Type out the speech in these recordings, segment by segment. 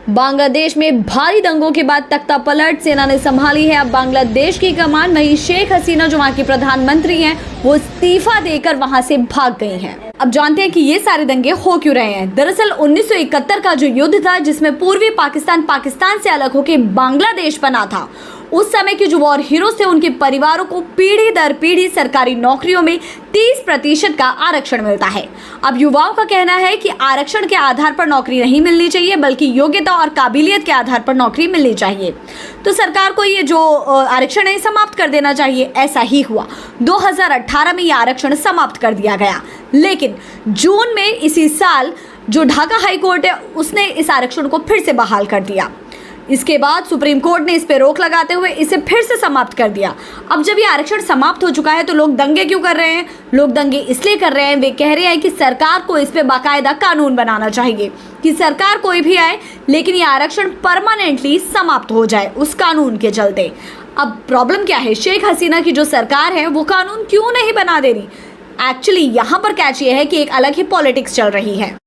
बांग्लादेश में भारी दंगों के बाद तख्ता पलट सेना ने संभाली है अब बांग्लादेश की कमान। वहीं शेख हसीना जो वहां की प्रधानमंत्री हैं वो इस्तीफा देकर वहां से भाग गई हैं। अब जानते हैं कि ये सारे दंगे हो क्यों रहे हैं। दरअसल 1971 का जो युद्ध था जिसमें पूर्वी पाकिस्तान से अलग होकर बांग्लादेश बना था, उस समय के जो वॉर हीरोज थे उनके परिवारों को पीढ़ी दर पीढ़ी सरकारी नौकरियों में 30% का आरक्षण मिलता है। अब युवाओं का कहना है कि आरक्षण के आधार पर नौकरी नहीं मिलनी चाहिए बल्कि योग्यता और काबिलियत के आधार पर नौकरी मिलनी चाहिए। तो सरकार को ये जो आरक्षण है समाप्त कर देना चाहिए। ऐसा ही हुआ। 2018 में ये आरक्षण समाप्त कर दिया गया, लेकिन जून में इसी साल जो ढाका हाई कोर्ट है उसने इस आरक्षण को फिर से बहाल कर दिया। इसके बाद सुप्रीम कोर्ट ने इस पे रोक लगाते हुए इसे फिर से समाप्त कर दिया। अब जब ये आरक्षण समाप्त हो चुका है तो लोग दंगे क्यों कर रहे हैं? लोग दंगे इसलिए कर रहे हैं, वे कह रहे हैं कि सरकार को इस पे बाकायदा कानून बनाना चाहिए कि सरकार कोई भी आए लेकिन ये आरक्षण परमानेंटली समाप्त हो जाए उस कानून के चलते। अब प्रॉब्लम क्या है? शेख हसीना की जो सरकार है वो कानून क्यों नहीं बना दे रही? एक्चुअली यहाँ पर कैच ये है कि एक अलग ही पॉलिटिक्स चल रही है।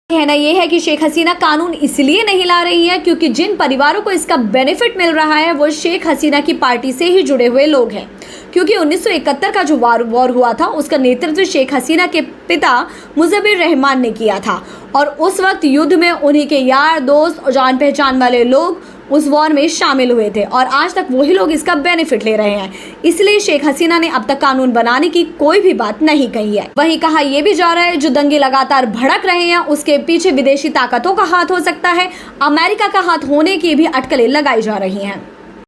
कहना यह है कि शेख हसीना कानून इसलिए नहीं ला रही है क्योंकि जिन परिवारों को इसका बेनिफिट मिल रहा है वो शेख हसीना की पार्टी से ही जुड़े हुए लोग हैं। क्योंकि 1971 का जो वॉर हुआ था उसका नेतृत्व शेख हसीना के पिता मुजफ्फर रहमान ने किया था और उस वक्त युद्ध में उन्हीं के यार दोस्त और जान पहचान वाले लोग उस वॉर में शामिल हुए थे और आज तक वही लोग इसका बेनिफिट ले रहे हैं। इसलिए शेख हसीना ने अब तक कानून बनाने की कोई भी बात नहीं कही है। वहीं कहा यह भी जा रहा है जो दंगे लगातार भड़क रहे हैं उसके पीछे विदेशी ताकतों का हाथ हो सकता है। अमेरिका का हाथ होने की भी अटकलें लगाई जा रही हैं।